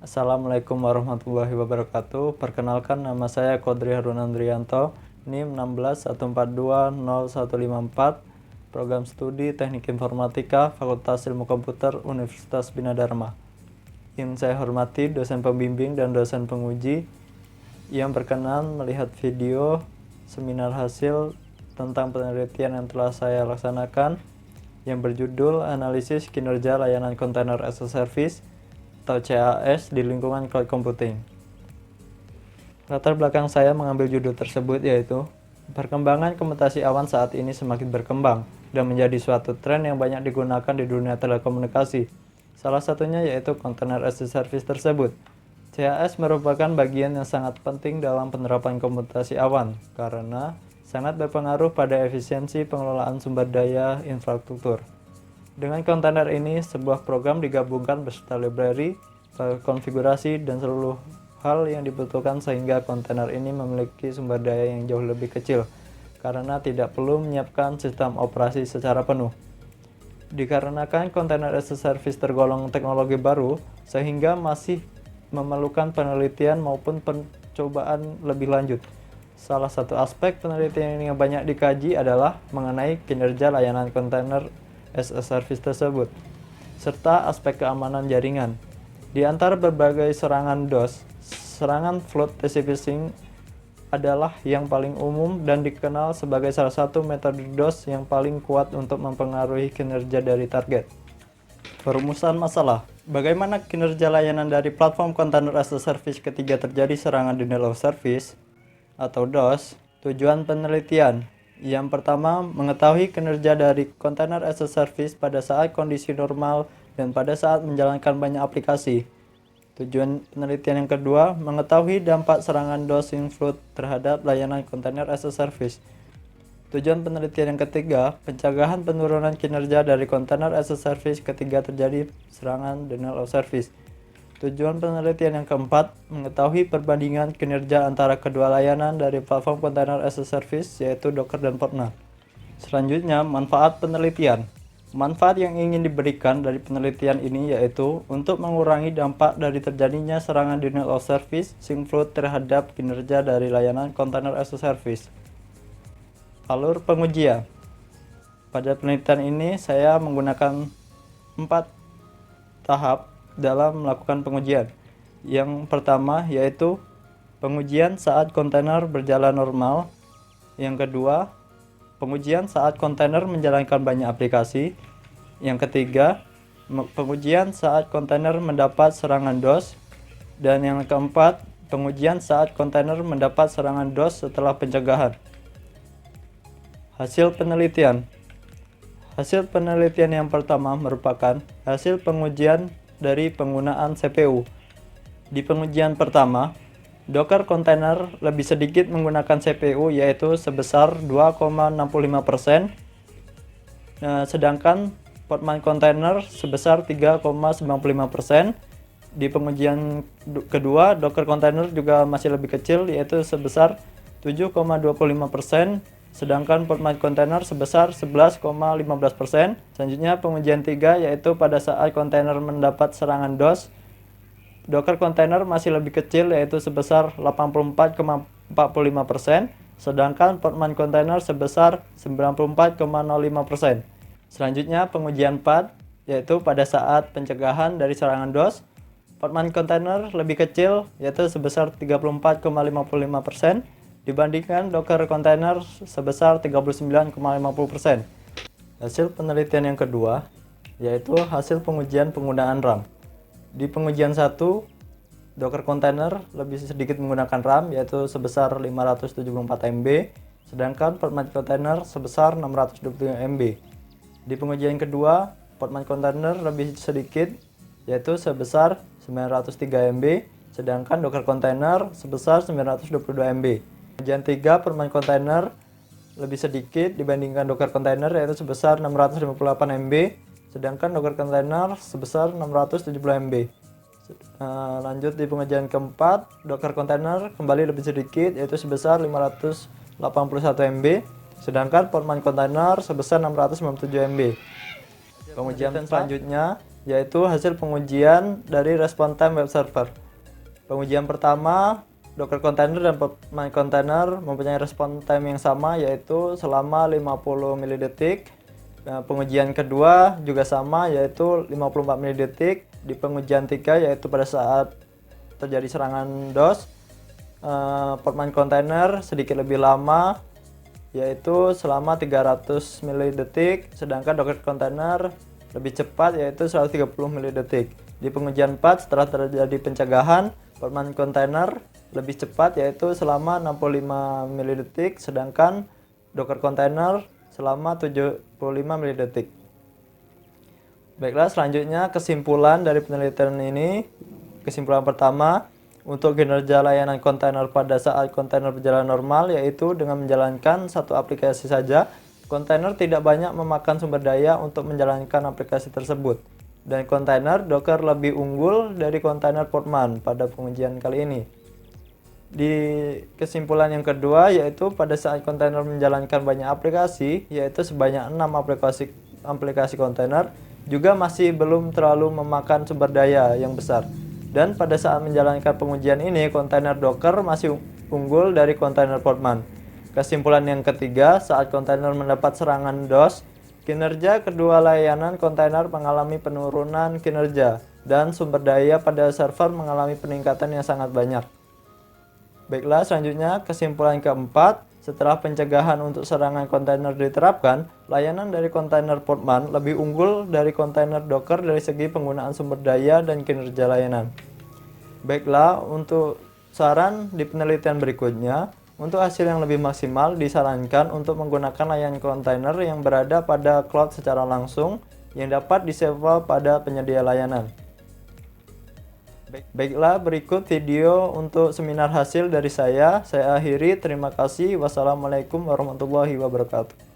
Assalamualaikum warahmatullahi wabarakatuh. Perkenalkan, nama saya Kodri Harun Andrianto, NIM 1614201154, Program Studi Teknik Informatika, Fakultas Ilmu Komputer, Universitas Bina Dharma. Yang saya hormati dosen pembimbing dan dosen penguji yang berkenan melihat video seminar hasil tentang penelitian yang telah saya laksanakan yang berjudul Analisis Kinerja Layanan Container as a Service atau CAS di lingkungan cloud computing. Latar belakang saya mengambil judul tersebut yaitu perkembangan komutasi awan saat ini semakin berkembang dan menjadi suatu tren yang banyak digunakan di dunia telekomunikasi. Salah satunya yaitu Container as a Service tersebut. CAS merupakan bagian yang sangat penting dalam penerapan komutasi awan karena sangat berpengaruh pada efisiensi pengelolaan sumber daya infrastruktur. Dengan kontainer ini, sebuah program digabungkan beserta library, konfigurasi, dan seluruh hal yang dibutuhkan sehingga kontainer ini memiliki sumber daya yang jauh lebih kecil karena tidak perlu menyiapkan sistem operasi secara penuh. Dikarenakan kontainer as a service tergolong teknologi baru, sehingga masih memerlukan penelitian maupun pencobaan lebih lanjut. Salah satu aspek penelitian yang banyak dikaji adalah mengenai kinerja layanan kontainer as a service tersebut, serta aspek keamanan jaringan. Di antara berbagai serangan DOS, serangan flood TCP phishing adalah yang paling umum dan dikenal sebagai salah satu metode DOS yang paling kuat untuk mempengaruhi kinerja dari target. Perumusan masalah. Bagaimana kinerja layanan dari platform Container as a Service ketika terjadi serangan denial of service atau DOS? Tujuan penelitian. Yang pertama, mengetahui kinerja dari Container as a Service pada saat kondisi normal dan pada saat menjalankan banyak aplikasi. Tujuan penelitian yang kedua, mengetahui dampak serangan DOS inflood terhadap layanan Container as a Service. Tujuan penelitian yang ketiga, pencegahan penurunan kinerja dari Container as a Service ketika terjadi serangan denial of service. Tujuan penelitian yang keempat, mengetahui perbandingan kinerja antara kedua layanan dari platform Container as a Service yaitu Docker dan Portna. Selanjutnya, manfaat penelitian. Manfaat yang ingin diberikan dari penelitian ini yaitu untuk mengurangi dampak dari terjadinya serangan denial of service inflood terhadap kinerja dari layanan Container as a Service. Alur pengujian. Pada penelitian ini saya menggunakan 4 tahap dalam melakukan pengujian. Yang pertama yaitu pengujian saat kontainer berjalan normal. Yang kedua, pengujian saat kontainer menjalankan banyak aplikasi. Yang ketiga, pengujian saat kontainer mendapat serangan DOS. Dan yang keempat, pengujian saat kontainer mendapat serangan DOS setelah pencegahan. Hasil penelitian. Hasil penelitian yang pertama merupakan hasil pengujian dari penggunaan CPU. Di pengujian pertama, Docker Container lebih sedikit menggunakan CPU yaitu sebesar 2,65%, sedangkan Podman Container sebesar 3,95%. Di pengujian kedua, Docker Container juga masih lebih kecil yaitu sebesar 7,25%, sedangkan Podman Container sebesar 11,15%. Selanjutnya pengujian 3 yaitu pada saat kontainer mendapat serangan DOS. Docker Container masih lebih kecil yaitu sebesar 84,45%, sedangkan Podman Container sebesar 94,05%. Selanjutnya pengujian 4 yaitu pada saat pencegahan dari serangan DOS. Podman Container lebih kecil yaitu sebesar 34,55%. dibandingkan Docker Container sebesar 39,50%. Hasil penelitian yang kedua yaitu hasil pengujian penggunaan RAM. Di pengujian 1, Docker Container lebih sedikit menggunakan RAM yaitu sebesar 574 MB, sedangkan Podman Container sebesar 623 MB. Di pengujian kedua, Podman Container lebih sedikit yaitu sebesar 903 MB, sedangkan Docker Container sebesar 922 MB. Pengujian 3, Podman Container lebih sedikit dibandingkan Docker Container yaitu sebesar 658 MB, sedangkan Docker Container sebesar 670 MB. Lanjut di pengujian keempat, Docker Container kembali lebih sedikit yaitu sebesar 581 MB, sedangkan Podman Container sebesar 697 MB. Pengujian selanjutnya yaitu hasil pengujian dari response time web server. Pengujian pertama, Docker container dan Podman container mempunyai response time yang sama, yaitu selama 50 mili-detik. Pengujian kedua juga sama, yaitu 54 mili-detik. Di pengujian 3, yaitu pada saat terjadi serangan DOS, Podman container sedikit lebih lama, yaitu selama 300 mili-detik, sedangkan Docker container lebih cepat, yaitu 130 mili-detik. Di pengujian 4, setelah terjadi pencegahan, Podman container lebih cepat, yaitu selama 65 mili-detik, sedangkan Docker container selama 75 mili-detik. Baiklah, selanjutnya kesimpulan dari penelitian ini. Kesimpulan pertama, untuk kinerja layanan kontainer pada saat kontainer berjalan normal, yaitu dengan menjalankan satu aplikasi saja, kontainer tidak banyak memakan sumber daya untuk menjalankan aplikasi tersebut. Dan kontainer Docker lebih unggul dari kontainer Podman pada pengujian kali ini. Di kesimpulan yang kedua, yaitu pada saat kontainer menjalankan banyak aplikasi, yaitu sebanyak 6 aplikasi kontainer, juga masih belum terlalu memakan sumber daya yang besar. Dan pada saat menjalankan pengujian ini, kontainer Docker masih unggul dari kontainer Podman. Kesimpulan yang ketiga, saat kontainer mendapat serangan DOS, kinerja kedua layanan kontainer mengalami penurunan kinerja, dan sumber daya pada server mengalami peningkatan yang sangat banyak. Baiklah, selanjutnya kesimpulan keempat, setelah pencegahan untuk serangan kontainer diterapkan, layanan dari kontainer Podman lebih unggul dari kontainer Docker dari segi penggunaan sumber daya dan kinerja layanan. Baiklah, untuk saran di penelitian berikutnya, untuk hasil yang lebih maksimal disarankan untuk menggunakan layanan kontainer yang berada pada cloud secara langsung yang dapat disewa pada penyedia layanan. Baiklah, berikut video untuk seminar hasil dari saya. Saya akhiri, terima kasih. Wassalamualaikum warahmatullahi wabarakatuh.